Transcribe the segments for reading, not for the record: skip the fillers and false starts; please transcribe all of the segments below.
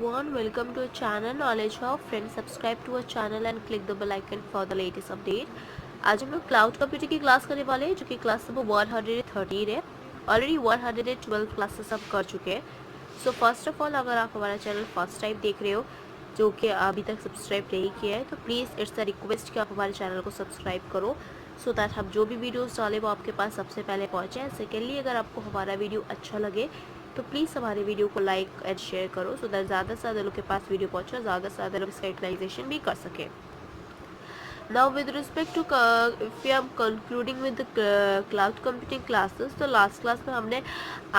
everyone, welcome to our channel Knowledge Hub. Friends, subscribe to our channel and click the bell icon for the latest update. आज हम लोग cloud computing की class करने वाले हैं जो कि क्लास नंबर 113 है। ऑलरेडी 112 क्लासेस हम कर चुके हैं। सो फर्स्ट ऑफ ऑल, अगर आप हमारा चैनल फर्स्ट टाइम देख रहे हो जो कि अभी तक सब्सक्राइब नहीं किया है, तो प्लीज़ इट्स अ रिक्वेस्ट कि आप हमारे चैनल को सब्सक्राइब करो सो दैट हम जो भी वीडियोस डालें वो आपके पास सबसे पहले पहुँचे। सेकेंडली, अगर आपको हमारा वीडियो अच्छा लगे तो प्लीज़ हमारे वीडियो को लाइक एंड शेयर करो सो दैट ज़्यादा से ज़्यादा लोग के पास वीडियो पहुँचे, ज़्यादा से ज़्यादा लोग इसका यूटिलाइजेशन भी कर सकें। Now with respect to if we are concluding with the cloud computing classes, तो लास्ट क्लास में हमने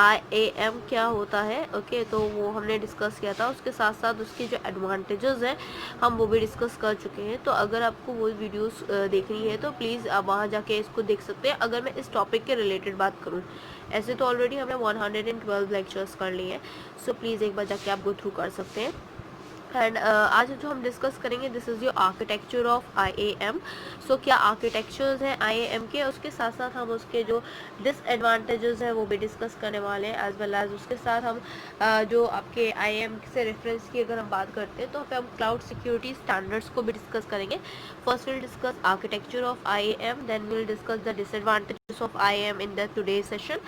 IAM क्या होता है तो वो हमने डिस्कस किया था। उसके साथ साथ उसके जो एडवांटेजेस हैं हम वो भी डिस्कस कर चुके हैं। तो अगर आपको वो वीडियोस देखनी है तो प्लीज़ आप वहाँ जाके इसको देख सकते हैं। अगर मैं इस टॉपिक के रिलेटेड बात करूँ, ऐसे तो ऑलरेडी हमने 112 लेक्चर्स कर लिए हैं, सो प्लीज़ एक बार जाके आप गो थ्रू कर सकते हैं। एंड आज जो हम डिस्कस करेंगे, this is your architecture of IAM। सो क्या आर्किटेक्चर्स हैं IAM के, उसके साथ साथ हम उसके जो डिसएडवांटेजेस हैं वो भी डिस्कस करने वाले हैं। एज वेल एज उसके साथ हम जो आपके IAM से रेफरेंस की अगर हम बात करते हैं तो हम क्लाउड सिक्योरिटी स्टैंडर्ड्स को भी डिस्कस करेंगे। First will discuss architecture of IAM, then will discuss the disadvantages of IAM in the today session,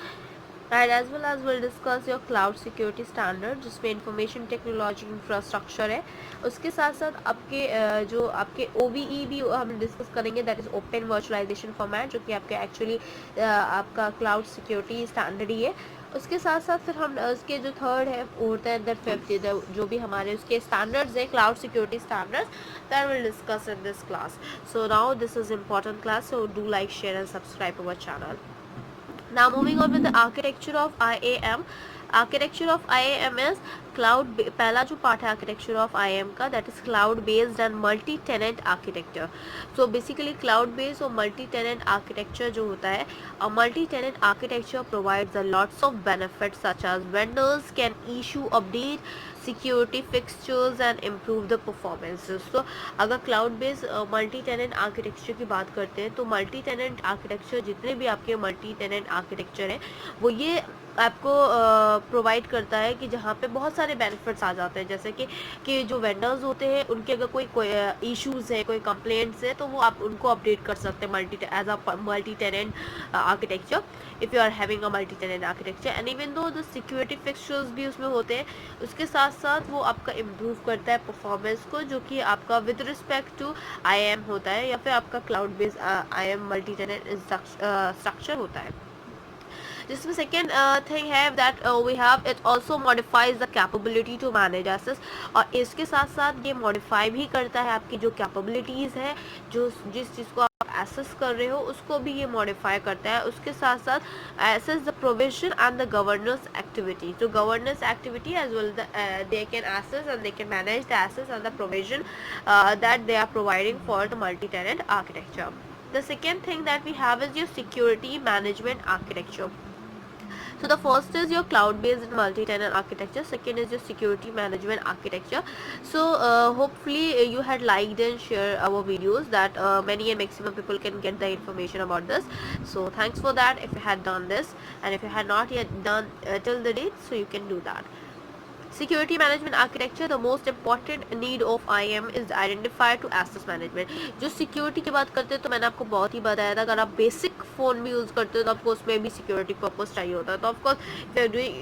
and as well as we'll discuss your cloud security standard जिसमें information technology infrastructure है। उसके साथ साथ आपके जो आपके OVE भी हम डिस्कस करेंगे, that is open virtualization format, जो कि आपके एक्चुअली आपका क्लाउड सिक्योरिटी स्टैंडर्ड ही है। उसके साथ साथ फिर हम उसके जो थर्ड है, फोर्थ है, दैट फिफ्थ जो भी हमारे उसके स्टैंडर्ड्स है cloud security standards, that will discuss in this class. So now this is important class, so do like share and subscribe our channel. Now moving on with the architecture of IAM. Architecture of IAM is cloud, पहला जो part है architecture of IAM का, that is cloud based and multi tenant architecture. So basically cloud based और multi tenant architecture जो होता है, a multi tenant architecture provides a lots of benefits such as vendors can issue update security fixtures and improve the performances. तो अगर cloud based multi tenant architecture की बात करते हैं तो मल्टी टेनेंट आर्किटेक्चर, जितने भी आपके मल्टी टेनेंट आर्किटेक्चर हैं वो ये आपको प्रोवाइड करता है कि जहाँ पे बहुत सारे बेनिफिट्स आ जाते हैं, जैसे कि जो वेंडर्स होते हैं उनके अगर कोई इश्यूज़ है, कोई कंप्लेंट्स है, तो वो आप उनको अपडेट कर सकते हैं as a multi tenant architecture if you are having a multi tenant architecture. And even though the security fixtures भी उसमें होते हैं, उसके साथ साथ वो आपका इम्प्रूव करता है परफॉर्मेंस को, जो कि आपका विद रिस्पेक्ट टू IAM होता है या फिर आपका cloud based IAM multi tenant structure होता है। जिसमें सेकेंड थिंग है that we have it also modifies the capability to manage access, और इसके साथ साथ ये मॉडिफाई भी करता है आपकी जो कैपेबिलिटीज़ है, जो जिस चीज़ को आप एसेस कर रहे हो उसको भी ये मॉडिफाई करता है। उसके साथ साथ access the provision and the governance activity, तो governance activity as well they can access and they can manage the access and the provision that they are providing for the multi tenant architecture. The second thing that we have is your security management architecture. So the first is your cloud-based multi-tenant architecture. Second is your security management architecture. So hopefully you had liked and shared our videos that many and maximum people can get the information about this. So thanks for that if you had done this, and if you had not yet done till the date, so you can do that. Security management architecture, the most important need of IAM is identifier to access management. जो security की बात करते हैं तो मैंने आपको बहुत ही बताया था, अगर आप बेसिक फ़ोन भी यूज़ करते हो तो आपको उसमें भी सिक्योरिटी पर्पस चाहिए होता है। तो of course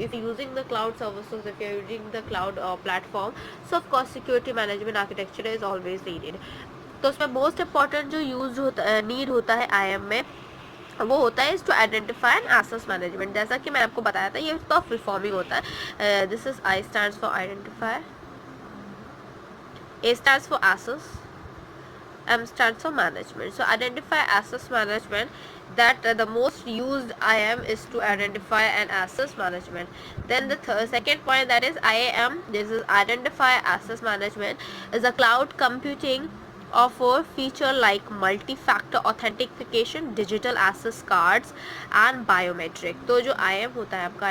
if using the cloud services, if you using the cloud platform, so of course security management architecture is always needed. तो उसमें मोस्ट इंपॉर्टेंट जो यूज होता है, नीड होता है IAM में, वो होता है to identify and access management. जैसा कि मैंने आपको बताया था, ये इसका फुल फॉर्म ही होता है। This is I stands for identify, A stands for access, M stands for management. So identify access management, that the most used IAM is to identify and access management. Then the second point, that is IAM, this is identify access management, is a cloud computing offer feature like multi-factor authentication, digital access cards and biometric. तो जो IAM होता है आपका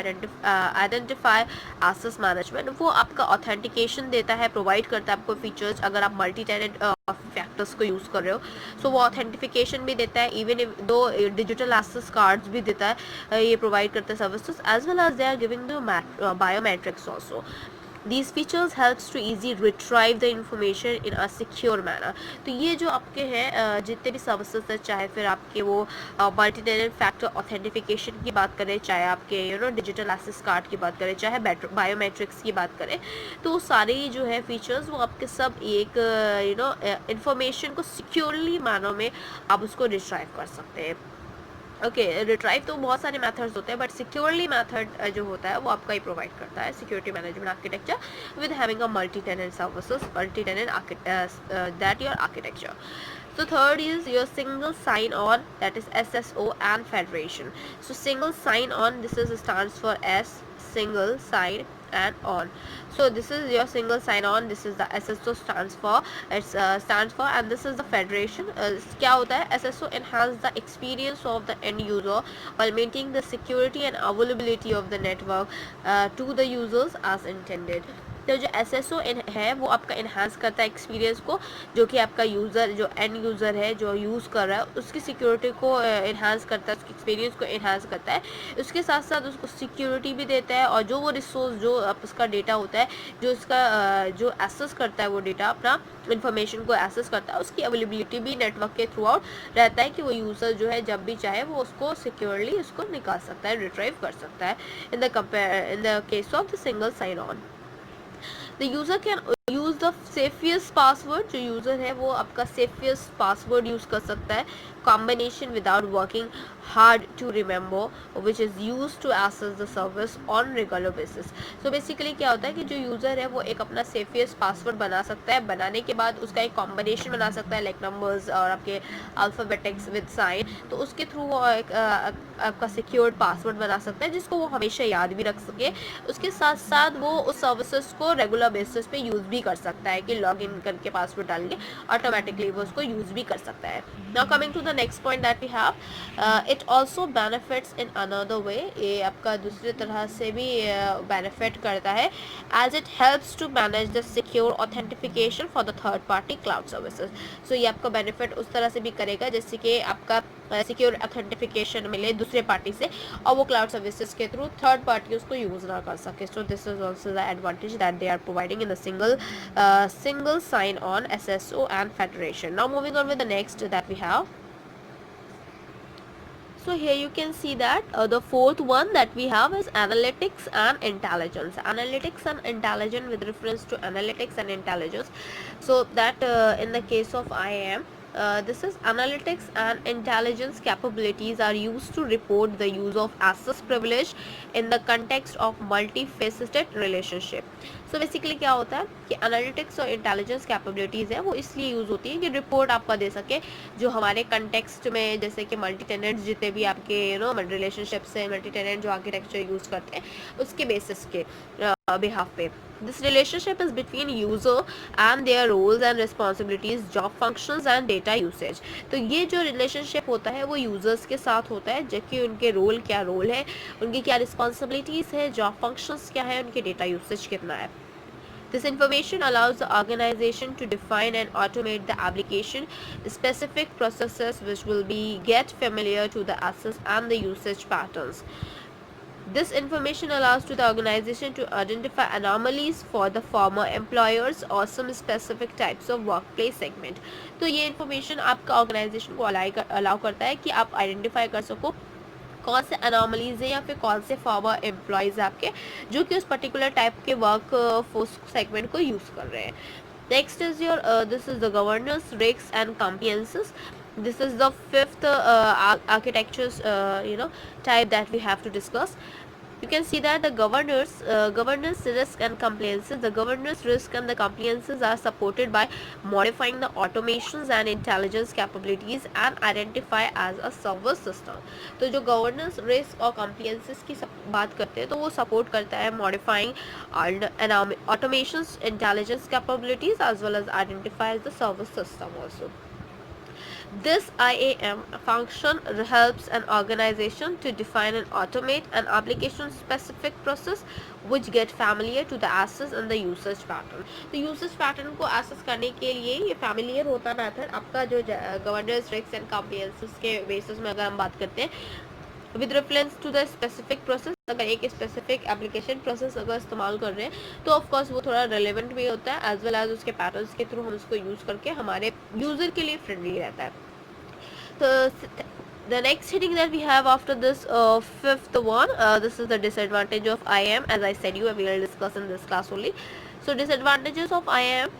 identify access management, वो आपका authentication देता है, provide करता है आपको फीचर्स अगर आप मल्टी टेनेंट फैक्टर्स को यूज़ कर रहे हो। सो वो ऑथेंटिफिकेशन भी देता है, even though digital access cards भी देता है, ये प्रोवाइड करता है services, as well as they are giving the biometrics also. These features helps to easy retrieve the information in a secure manner. तो ये जो आपके हैं जितने भी सर्विसेज है, चाहे फिर आपके वो मल्टी टेनेंट फैक्टर ऑथेंटिफिकेशन की बात करें, चाहे आपके डिजिटल एक्सेस कार्ड की बात करें, चाहे बायोमेट्रिक्स की बात करें, तो वो सारे जो है फीचर्स वो आपके सब एक इंफॉर्मेशन को सिक्योरली मैनर में आप उसको रिट्राइव कर सकते हैं. ओके, रिट्राइव तो बहुत सारे मेथड्स होते हैं, बट सिक्योरली मेथड जो होता है वो आपका ही प्रोवाइड करता है security management architecture with having a multi tenant services, multi tenant that your architecture. So third is your single sign on, that is SSO and federation. So single sign on, this is stands for S, single sign and on. So this is your single sign on, this is the SSO stands for, stands for, and this is the federation. क्या होता है? SSO enhance the experience of the end user while maintaining the security and availability of the network to the users as intended. तो जो SSO है वो आपका enhance करता है एक्सपीरियंस को, जो कि आपका यूज़र, जो एंड यूज़र है जो यूज़ कर रहा है, उसकी सिक्योरिटी को इन्हांस करता है, उसकी एक्सपीरियंस को इन्हांस करता है. उसके साथ साथ उसको सिक्योरिटी भी देता है, और जो वो रिसोर्स, जो उसका डेटा होता है, जो उसका जो एक्सेस करता है वो डेटा, अपना इन्फॉर्मेशन को एक्सेस करता है, उसकी अवेलेबिलिटी भी नेटवर्क के थ्रू आउट रहता है कि वो यूज़र जो है जब भी चाहे वो उसको सिक्योरली उसको निकाल सकता है, रिट्राइव कर सकता है. In the case of the single sign on, the user can use the safest password. जो यूज़र है वो आपका safest password यूज़ कर सकता है, combination without working hard to remember, which is used to access the service on regular basis. So basically क्या होता है कि जो यूज़र है वो एक अपना safest password बना सकता है, बनाने के बाद उसका एक combination बना सकता है, like numbers और आपके alphabetics with sign, तो उसके थ्रू वो एक आपका सिक्योर्ड पासवर्ड बना सकता है जिसको वो हमेशा याद भी रख सके. उसके साथ साथ वो उस सर्विसेज को रेगुलर बेसिस पे यूज़ भी कर सकता है कि लॉग इन करके पासवर्ड डाल के ऑटोमेटिकली वो उसको यूज़ भी कर सकता है. Now coming to the next point that we have, it also benefits in another way. ये आपका दूसरी तरह से भी बेनिफिट करता है, as it helps to manage the secure authentication for the third party cloud services. So ये आपका बेनिफिट उस तरह से भी करेगा जैसे कि आपका सिक्योर ऑथेंटिफिकेशन मिले दूसरे पार्टी से, और वो क्लाउड सर्विसेज के थ्रू थर्ड पार्टी उसको यूज़ ना कर सके. So this is also the advantage that they are providing in the single sign on, SSO and federation. Now moving on with the next that we have. So here you can see that the fourth one that we have is analytics and intelligence. Analytics and intelligence, with reference to analytics and intelligence, so that in the case of IAM, this is analytics and intelligence capabilities are used to report the use of access privilege in the context of multifaceted relationship. So basically क्या होता है कि analytics और intelligence capabilities है वो इसलिए use होती है कि रिपोर्ट आपका दे सके जो हमारे कंटेक्स्ट में, जैसे कि मल्टी टेनेंट्स जितने भी आपके रिलेशनशिप्स हैं, मल्टी टेनेंट जो आर्किटेक्चर यूज़ करते हैं उसके बेसिस के बिहाफ पे. This relationship is between user and their roles and responsibilities, job functions and data usage. तो ये जो रिलेशनशिप होता है वो यूज़र्स के साथ होता है, जबकि उनके रोल क्या रोल है, उनकी क्या रिस्पॉन्सिबिलिटीज़ है, जॉब फंक्शंस क्या है, उनके डेटा यूसेज कितना है. This information allows the organization to define and automate the application specific processes which will be get familiar to the access and the usage patterns. This information allows to the organization to identify anomalies for the former employers or some specific types of workplace segment. तो ये information आपका organization को allow करता है कि आप identify कर सको कौन से अनोमलीज हैं या फिर कौन से फॉर्मर एम्प्लॉयज़ आपके जो कि उस पर्टिकुलर टाइप के वर्क फोर्स सेगमेंट को यूज़ कर रहे हैं. Next is your this is the governance, risk and compliances. This is the fifth architectures type that we have to discuss. You can see that the governance, risk and compliances. The governance, risk and the compliances are supported by modifying the automations and intelligence capabilities and identify as a service system. तो जो governance, risk और compliances की बात करते हैं तो वो support करता है modifying and automations, intelligence capabilities as well as identify as the service system also. This IAM function helps an organization to define and automate an application-specific process which get familiar to the access and the usage pattern. तो usage pattern को access करने के लिए ये familiar होता method आपका जो governance, risks and compliances के basis में अगर हम बात करते हैं with reference to the specific process. अगर एक स्पेसिफिक एप्लीकेशन प्रोसेस अगर इस्तेमाल कर रहे हैं तो ऑफकोर्स वो थोड़ा रेलिवेंट भी होता है, एज वेल एज उसके पैटर्न्स के थ्रू हम उसको यूज़ करके हमारे यूज़र के लिए फ्रेंडली रहता है। तो the next heading that we have after this fifth one, this is the disadvantage of IAM. As I said, we will discuss in this class only. So disadvantages of IAM.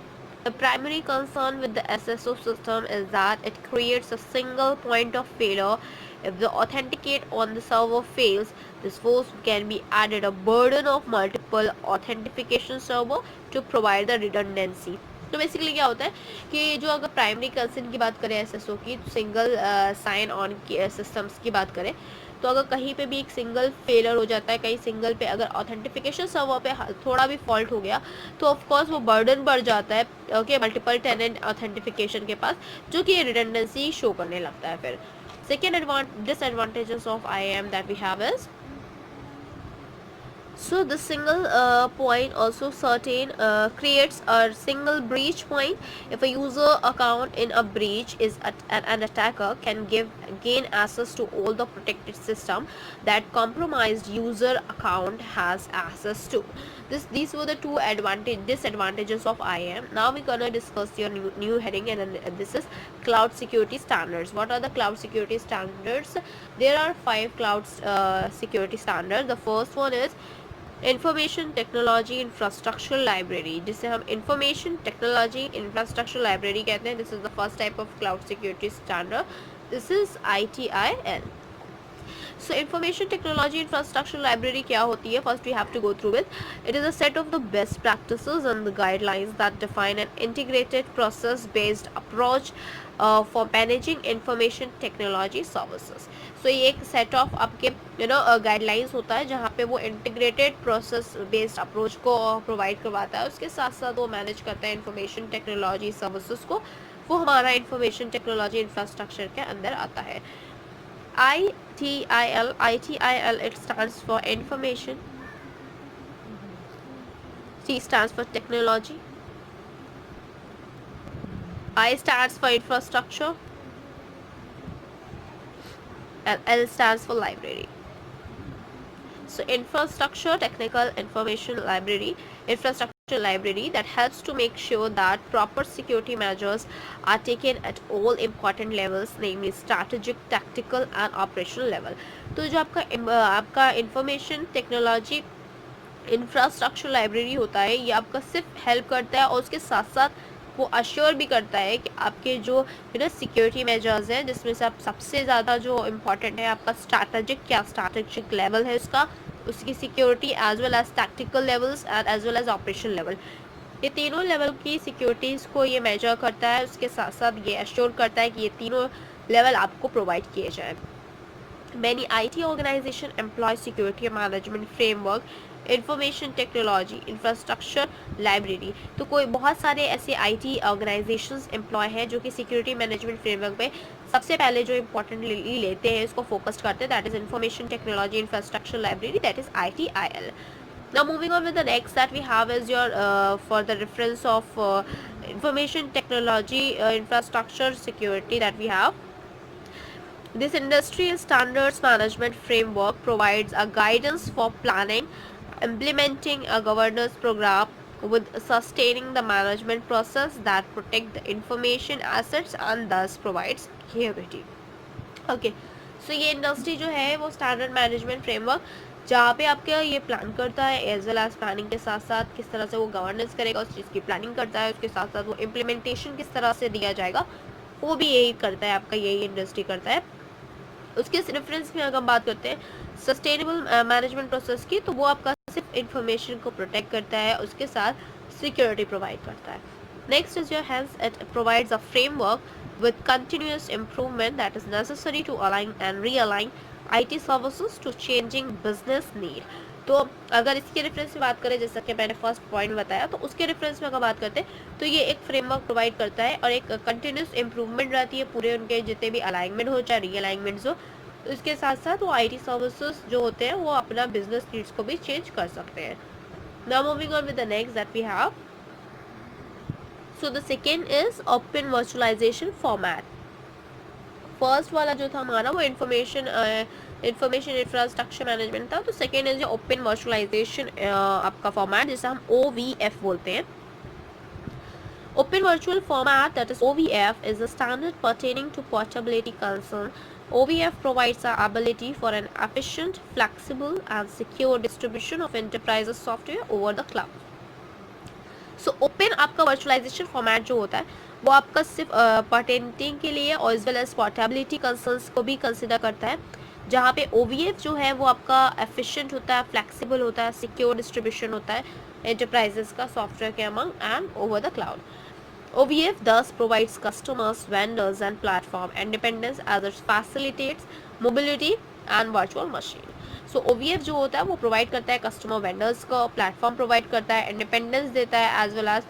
The primary concern with the SSO system is that it creates a single point of failure. If the authenticate on the server fails, this force can be added a burden of multiple authentication server to provide the redundancy. तो basically क्या होता है कि जो अगर primary concern की बात करें एसएसओ की, सिंगल साइन ऑन की सिस्टम्स की बात करें, तो अगर कहीं पे भी एक सिंगल फेलर हो जाता है, कहीं सिंगल पे अगर ऑथेंटिफिकेशन सर्वर पे थोड़ा भी फॉल्ट हो गया तो ऑफकोर्स वो बर्डन बढ़ जाता है ओके मल्टीपल टेनेंट ऑथेंटिफिकेशन के पास, जो कि रिडंडेंसी शो करने लगता है। फिर second disadvantages of IAM that we have is, so the single point also certain creates a single breach point. If a user account in a breach is an attacker can gain access to all the protected system that compromised user account has access to. These were the two disadvantages of IAM. Now we're gonna discuss your new heading, and this is cloud security standards. What are the cloud security standards? There are 5 cloud security standards. The first one is information technology infrastructure library, जिसे हम information technology infrastructure library कहते हैं। This is the first type of cloud security standard, this is ITIL। So information technology infrastructure library क्या होती है? First we have to go through it. It is a set of the best practices and the guidelines that define an integrated process-based approach for managing information technology services. So ये एक set of आपके guidelines होता है जहाँ पे वो integrated process based approach को provide करवाता है, उसके साथ साथ वो मैनेज करता है इंफॉर्मेशन टेक्नोलॉजी सर्विसेज को, वो हमारा इंफॉर्मेशन टेक्नोलॉजी इंफ्रास्ट्रक्चर के अंदर आता है। ITIL, it stands for information, T stands for technology, I stands for infrastructure, and L stands for library. So infrastructure technical information library, infrastructure library that helps to make sure that proper security measures are taken at all important levels, namely strategic, tactical and operational level. तो जो आपका information technology infrastructure library होता है, ये आपका सिर्फ help करता है और उसके साथ साथ वो अश्योर भी करता है कि आपके जो सिक्योरिटी मेजर्स हैं, जिसमें से आप सबसे ज़्यादा जो इम्पोर्टेंट है आपका स्ट्रैटेजिक लेवल है उसकी security, as well as tactical levels and as well as operational level, ये तीनों लेवल की सिक्योरिटीज़ को ये मेजर करता है। उसके साथ साथ ये एश्योर करता है कि ये तीनों लेवल आपको प्रोवाइड किए जाए। Many IT organizations employ security management framework, information technology infrastructure library. तो कोई बहुत सारे ऐसे IT ऑर्गेनाइजेशंस एम्प्लॉय हैं जो कि सिक्योरिटी मैनेजमेंट फ्रेमवर्क पे सबसे पहले जो इम्पोर्टेंटली लेते हैं, इसको फोकस करते हैं, that is information technology infrastructure library, that is ITIL. Now moving on with the next that we have is your for the reference of information technology infrastructure security that we have. This industrial standards management framework provides a guidance for planning, implementing a governance program with sustaining the management process that protect the information assets and thus provides security. Okay, so ये industry जो है वो standard management framework जहाँ पे आपके ये plan करता है, एज वेल एज प्लानिंग के साथ साथ किस तरह से वो गवर्नेंस करेगा उस चीज़ की प्लानिंग करता है, उसके साथ साथ वो इम्प्लीमेंटेशन किस तरह से दिया जाएगा वो भी यही करता है, आपका यही इंडस्ट्री करता है। उसके रेफरेंस में अगर हम बात करते हैं सस्टेनेबल मैनेजमेंट प्रोसेस की, तो वो आपका सिर्फ इंफॉर्मेशन को प्रोटेक्ट करता है, उसके साथ सिक्योरिटी प्रोवाइड करता है। Next is your health, it provides a framework with continuous improvement that is necessary to align and realign IT services to changing business need. तो अगर इसके रेफरेंस में बात करें, जैसा कि मैंने फर्स्ट पॉइंट बताया, तो उसके रेफरेंस में अगर बात करते हैं तो ये एक फ्रेमवर्क प्रोवाइड करता है और एक कंटिन्यूस इंप्रूवमेंट रहती है पूरे उनके जितने भी अलाइनमेंट हो चाहे रीअलाइनमेंट्स हो। इसके साथ साथ वो IT सर्विसेज जो होते हैं वो अपना बिजनेस नीड्स को भी चेंज कर सकते हैं। Now moving on with the next that we have, so the second is open virtualization format. First वाला जो था हमारा वो इंफॉर्मेशन इंफॉर्मेशन इंफ्रास्ट्रक्चर मैनेजमेंट था। तो सेकेंड इज ओपन वर्चुअलाइजेशन आपका फॉर्मेट, जिसे हम OVF बोलते हैं। Open Virtual Format, that is OVF, is a standard pertaining to portability concern. OVF provides the ability for an efficient, flexible, and secure distribution of enterprise software over the cloud. So open आपका virtualisation format जो होता है वो आपका सिर्फ pertaining के लिए और as well as portability concerns को भी कंसिडर करता है, जहाँ पे OVF जो है वो आपका एफिशिएंट होता है, फ्लेक्सिबल होता है, सिक्योर डिस्ट्रीब्यूशन होता है एंटरप्राइजेस का सॉफ्टवेयर के among and over the cloud. OVF thus provides customers, vendors, and platform independence as it facilitates mobility and virtual machine. So OVF जो होता है वो प्रोवाइड करता है कस्टमर वेंडर्स को, प्लेटफॉर्म प्रोवाइड करता है, इंडिपेंडेंस देता है, as well as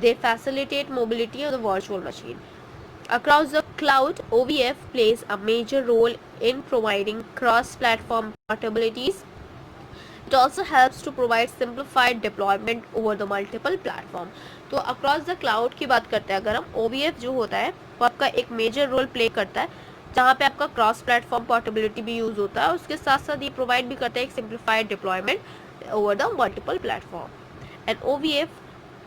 they facilitate mobility of the virtual machine. Across the cloud, OVF plays a major role in providing cross-platform portabilities. It also helps to provide simplified deployment over the multiple platform. तो across the cloud की बात करते हैं अगर हम, OVF जो होता है वो आपका एक मेजर रोल प्ले करता है, जहाँ पे आपका क्रॉस प्लेटफॉर्म पोर्टेबिलिटी भी यूज होता है, उसके साथ साथ ये प्रोवाइड भी करता है एक simplified deployment over the multiple platform. And OVF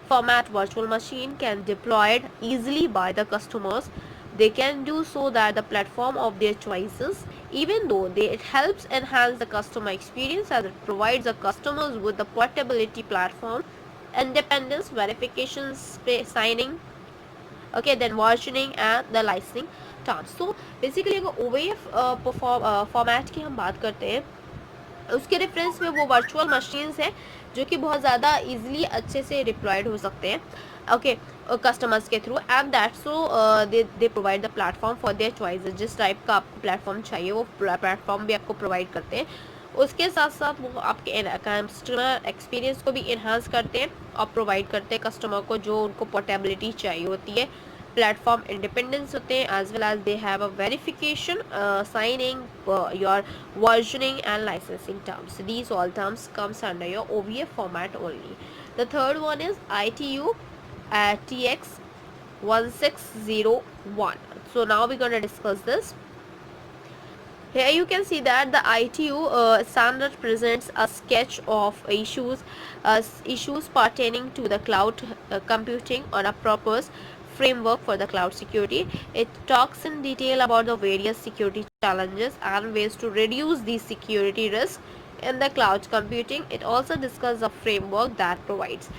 format virtual machine can deployed easily by the customers. They can do so that the platform of their choices, even though it helps enhance the customer experience as it provides the customers with the portability platform, independence, verification, signing, okay, then versioning and the licensing terms. So basically अगर OVF format की हम बात करते हैं, उसके reference में वो virtual machines हैं जो कि बहुत ज़्यादा इजीली अच्छे से डिप्लॉयड हो सकते हैं, ओके, कस्टमर्स के through, and that so they provide the platform for their choices. जिस टाइप का आपको प्लेटफॉर्म चाहिए वो प्लेटफॉर्म भी आपको प्रोवाइड करते हैं. उसके साथ साथ वो आपके कस्टमर एक्सपीरियंस को भी इन्हांस करते हैं और प्रोवाइड करते हैं कस्टमर को जो उनको पोर्टेबिलिटी चाहिए होती है. प्लेटफॉर्म इंडिपेंडेंस होते हैं as well as they have a verification, signing, your versioning and licensing terms. These all terms comes under your OVF format only. The third one is ITU TX 1601. So now we're going to discuss this. Here you can see that the ITU standard presents a sketch of issues pertaining to the cloud computing on a proposed framework for the cloud security. It talks in detail about the various security challenges and ways to reduce these security risks in the cloud computing. It also discusses a framework that provides.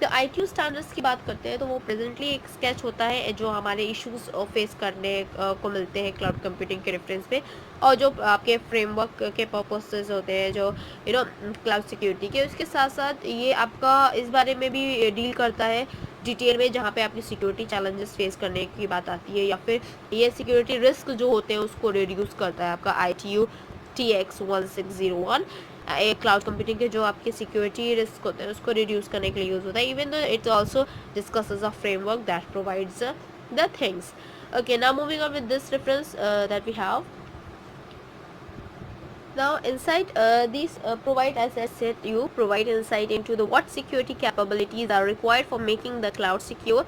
तो ITU standards की बात करते हैं तो वो presently एक sketch होता है जो हमारे इश्यूज फेस करने को मिलते हैं क्लाउड कंप्यूटिंग के रेफरेंस पे, और जो आपके फ्रेमवर्क के पर्पसेस होते हैं जो क्लाउड सिक्योरिटी के, उसके साथ साथ ये आपका इस बारे में भी डील करता है डिटेल में, जहाँ पे आपकी सिक्योरिटी चैलेंजेस फेस करने की बात आती है या फिर ये सिक्योरिटी रिस्क जो होते हैं उसको रिड्यूस करता है आपका ITU TX 1601. क्लाउड कंप्यूटिंग के जो आपके सिक्योरिटी रिस्क होते हैं उसको रिड्यूस करने के लिए यूज होता है. Even though it also discusses a framework that provides the things. Okay, now moving on with this reference that we have. Now inside these provide, as I said, you provide insight into the what security capabilities are required for making the cloud secure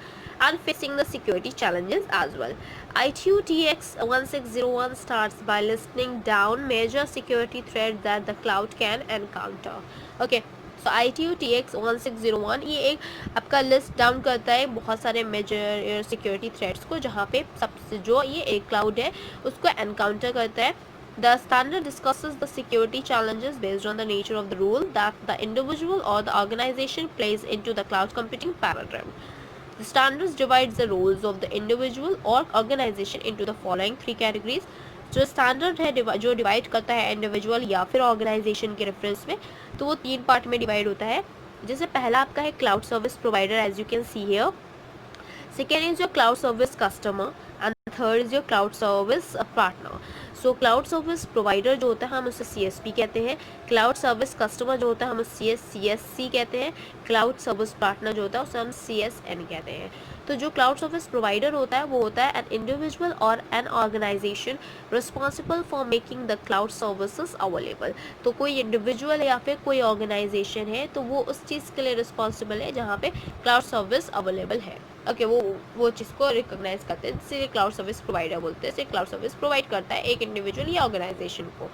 and facing the security challenges as well. ITU TX 1601 starts by listing down major security threats that the cloud can encounter. Okay, so ITU TX 1601 ये एक आपका list down करता है बहुत सारे major security threats को, जहाँ पे सबसे जो ये एक क्लाउड है उसको एनकाउंटर करता है. The standard discusses the security challenges based on the nature of the role that the individual or the organization plays into the cloud computing paradigm. The standards divides the roles of the individual or organization into the following three categories. जो standard है जो divide करता है individual या फिर organisation के reference में, तो वो 3 पार्ट में डिवाइड होता है. जैसे पहला आपका है cloud service provider, as you can see here. Second is your cloud service customer and third is your cloud service partner. So cloud service provider जो होता है हम उसे CSP कहते हैं, क्लाउड सर्विस कस्टमर जो होता है हम उसे CSC कहते हैं, क्लाउड सर्विस पार्टनर जो होता है उसे हम CSN कहते हैं. तो जो क्लाउड सर्विस प्रोवाइडर होता है वो होता है एन इंडिविजुअल और an organisation responsible for making the cloud services available. तो कोई इंडिविजुअल या फिर कोई ऑर्गेनाइजेशन है तो वो उस चीज़ के लिए रिस्पॉन्सिबल है जहाँ पे क्लाउड सर्विस अवेलेबल है. ओके, वो चीज़ को रिकॉग्नाइज करते हैं, जिसे क्लाउड सर्विस प्रोवाइडर बोलते हैं. इसे क्लाउड सर्विस प्रोवाइड करता है एक इंडिविजुअल या ऑर्गेनाइजेशन को.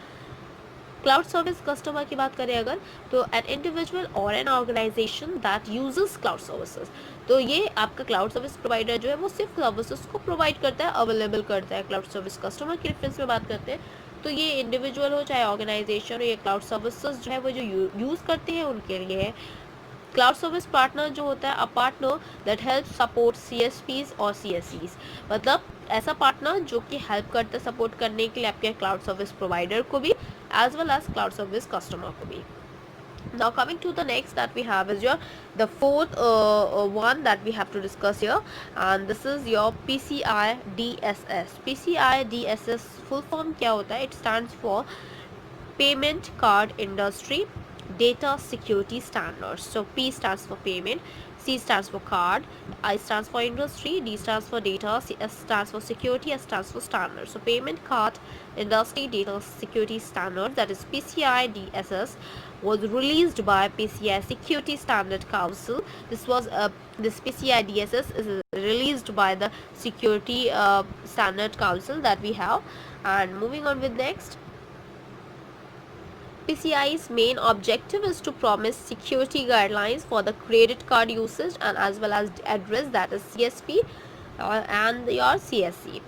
क्लाउड सर्विस कस्टमर की बात करें अगर, तो एन इंडिविजुअल और an organisation that uses cloud services, तो ये आपका क्लाउड सर्विस प्रोवाइडर जो है वो सिर्फ सर्विसेज को प्रोवाइड करता है, अवेलेबल करता है। क्लाउड सर्विस कस्टमर की रेफरेंस में बात करते हैं तो ये इंडिविजुअल हो चाहे ऑर्गेनाइजेशन हो, ये क्लाउड सर्विसेज जो है वो जो यूज़ करते हैं उनके लिए है। क्लाउड सर्विस पार्टनर जो होता है, a partner that help support CSPs और CSEs, मतलब ऐसा पार्टनर जो कि हेल्प करता है सपोर्ट करने के लिए आपके क्लाउड सर्विस प्रोवाइडर को भी, as well as cloud service customer को भी। Now coming to the next that we have is your the fourth one that we have to discuss here, and this is your PCI DSS. PCI DSS full form क्या होता है? It stands for Payment Card Industry Data Security Standards. So P stands for payment, C stands for card, I stands for industry, D stands for data, S stands for security, S stands for standards. So Payment Card Industry Data Security Standards, that is PCI DSS, was released by PCI Security Standard Council. This PCI DSS is released by the Security Standard Council that we have. And moving on with next, PCI's main objective is to promise security guidelines for the credit card usage and as well as address, that is CSP and your CSE.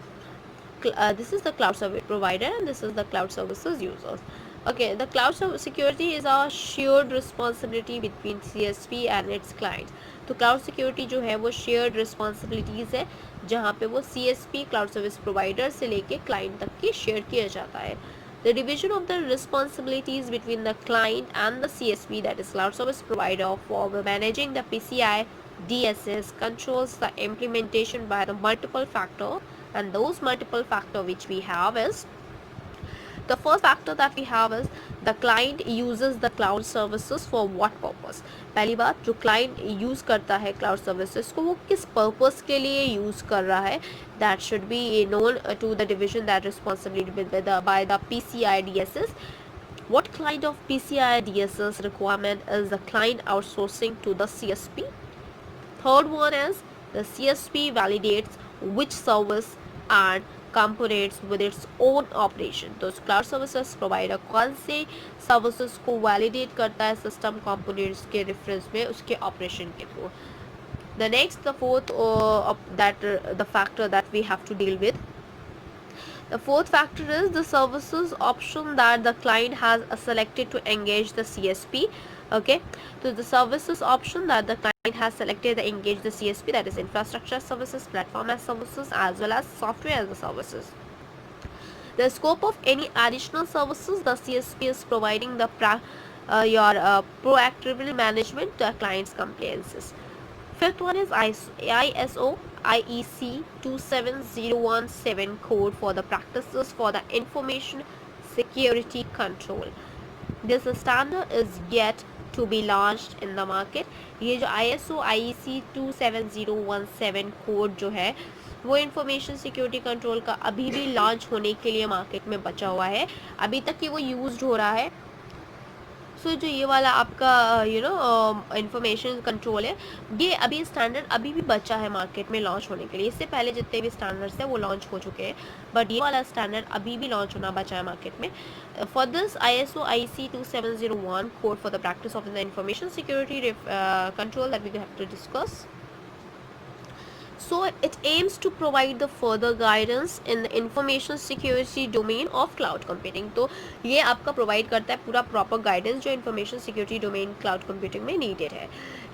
This is the cloud service provider and this is the cloud services users. Okay, the cloud security is a shared responsibility between CSP and its clients. तो cloud security जो है वो shared responsibilities है, जहाँ पे वो CSP cloud service provider से लेके client तक की share किया जाता है. The division of the responsibilities between the client and the CSP, that is cloud service provider, for managing the PCI DSS controls the implementation by the multiple factor, and those multiple factor which we have is, the first factor that we have is the client uses the cloud services for what purpose. पहली बात, जो client use करता है cloud services को वो किस purpose के लिए use कर रहा है, that should be known to the division that responsibility by the PCI DSS. What kind of PCI DSS requirement is the client outsourcing to the CSP? Third one is the CSP validates which service and components with its own operation. तो cloud services provider कौन से services को validate करता है system components के reference में उसके operation के through. The next, the fourth the factor that we have to deal with. The fourth factor is the services option that the client has selected to engage the CSP. Okay, so the services option that the client has selected to engage the CSP, that is infrastructure services, platform as services, as well as software as a services. The scope of any additional services the CSP is providing the proactively management to client's compliances. Fifth one is ISO IEC 27017 code for the practices for the information security control. This standard is yet to be launched in the market. ये जो ISO IEC 27017 code जो है वो information security control का अभी भी launch होने के लिए मार्केट में बचा हुआ है, अभी तक कि वो यूज्ड हो रहा है. सो जो ये वाला आपका इंफॉर्मेशन कंट्रोल है, ये अभी स्टैंडर्ड अभी भी बचा है मार्केट में लॉन्च होने के लिए. इससे पहले जितने भी स्टैंडर्ड्स हैं वो लॉन्च हो चुके हैं, बट ये वाला स्टैंडर्ड अभी भी लॉन्च होना बचा है मार्केट में. For this ISO IEC 2701 code for the practice of the information security control that we have to discuss. So it aims to provide the further guidance in the information security domain of cloud computing. तो ये आपका provide करता है पूरा proper guidance जो information security domain cloud computing में needed है.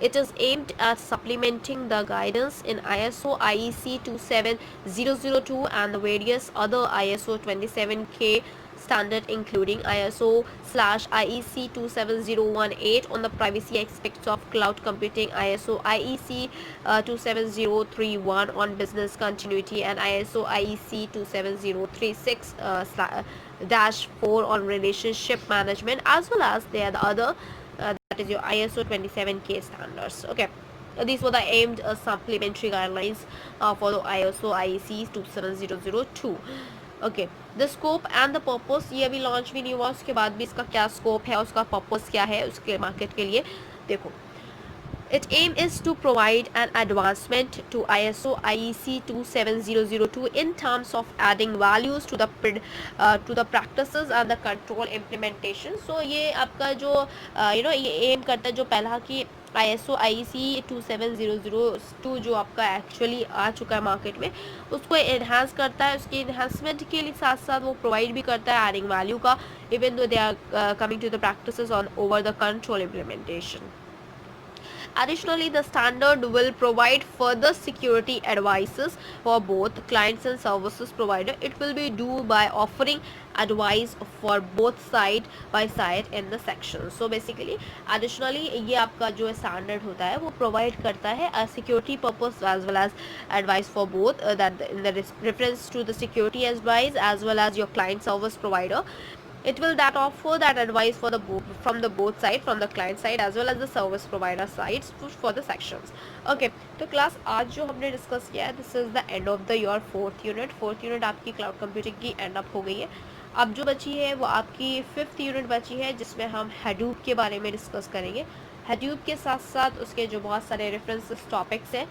It is aimed at supplementing the guidance in ISO IEC 27002 and the various other ISO 27K standard, including ISO/IEC 27018 on the privacy aspects of cloud computing, ISO IEC 27031 on business continuity, and ISO IEC 27036 -4 on relationship management, as well as there are the other that is your ISO 27K standards. Okay, these were the aimed supplementary guidelines for the ISO IEC 27002. Okay, the scope and the purpose, ये अभी launch भी नहीं हुआ, उसके बाद भी इसका क्या स्कोप है, उसका पर्पस क्या है उसके मार्केट के लिए. देखो, Its aim is to provide an advancement to ISO IEC 27002 in terms of adding values to the practices and the control implementation. So ये आपका जो ये aim करता है जो पहला कि ISO IEC 27002 जो आपका एक्चुअली आ चुका है मार्केट में, उसको एनहांस करता है. उसके एनहांसमेंट के लिए साथ साथ वो प्रोवाइड भी करता है एडिंग वैल्यू का, even though they are coming to the practices on over the control implementation. Additionally, the standard will provide further security advices for both clients and services provider. It will be do by offering advice for both side by side in the section. So basically, additionally ये आपका जो standard होता है वो provide करता है security purpose as well as advice for both that in the reference to the security advice as well as your client service provider. It will that offer that advice for the from the both side, from the client side as well as the service provider sides for the sections. Okay, तो class आज जो हमने discuss किया है, this is the end of the your fourth unit आपकी cloud computing की and up हो गई है. अब जो बची है वो आपकी फिफ्थ यूनिट बची है, जिसमें हम Hadoop के बारे में डिस्कस करेंगे. Hadoop के साथ साथ उसके जो बहुत सारे रेफरेंसेस टॉपिक्स हैं.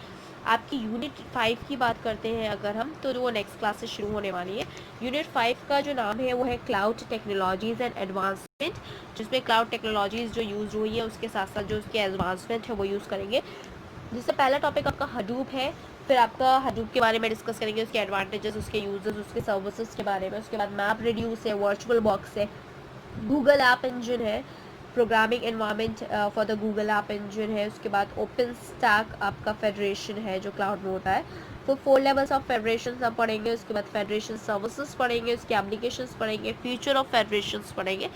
आपकी यूनिट 5 की बात करते हैं अगर हम, तो वो नेक्स्ट क्लास से शुरू होने वाली है. यूनिट 5 का जो नाम है वो है क्लाउड टेक्नोलॉजीज़ एंड एडवांसमेंट, जिसमें क्लाउड टेक्नोलॉजीज़ जो यूज़ हुई है उसके साथ साथ जो उसके एडवांसमेंट है वो यूज़ करेंगे. जिससे पहला टॉपिक आपका Hadoop है, फिर आपका Hadoop के बारे में डिस्कस करेंगे, उसके एडवांटेजेस, उसके यूजेस, उसके सर्विसेज के बारे में. उसके बाद मैप रिड्यूस है, वर्चुअल बॉक्स है, गूगल ऐप इंजन है, programming environment for the Google app engine है. उसके बाद ओपन स्टैक आपका फेडरेशन है जो क्लाउड में होता है. तो 4 लेवल्स ऑफ फेडरेशन आप पढ़ेंगे. उसके बाद फेडरेशन सर्विसेज पढ़ेंगे, उसके एप्लीकेशंस पढ़ेंगे, फ्यूचर ऑफ फेडरेशंस पढ़ेंगे.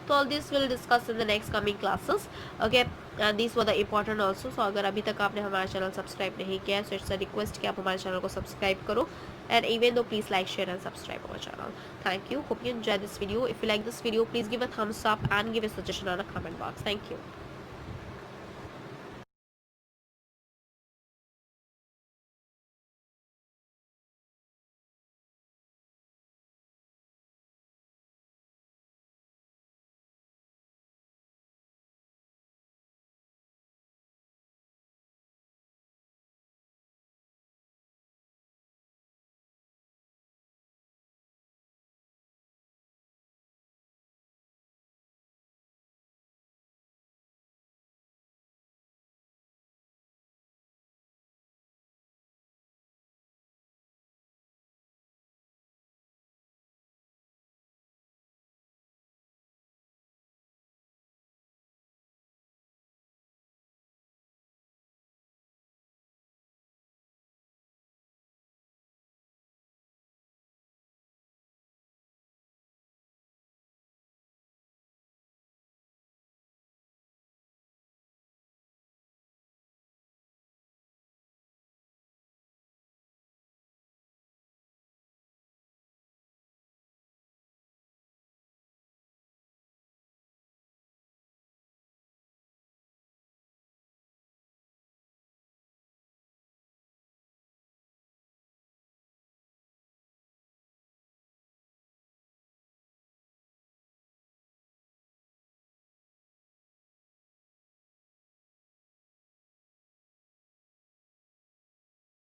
तो all this will discuss in the next coming classes. Okay, and this were the important also. So अगर अभी तक आपने हमारा चैनल सब्सक्राइब नहीं किया है, सो इट्स अ रिक्वेस्ट कि आप हमारे चैनल को सब्सक्राइब करो. And even though, please like, share and subscribe our channel. Thank you. Hope you enjoyed this video. If you like this video, please give a thumbs up and give a suggestion on the comment box. Thank you.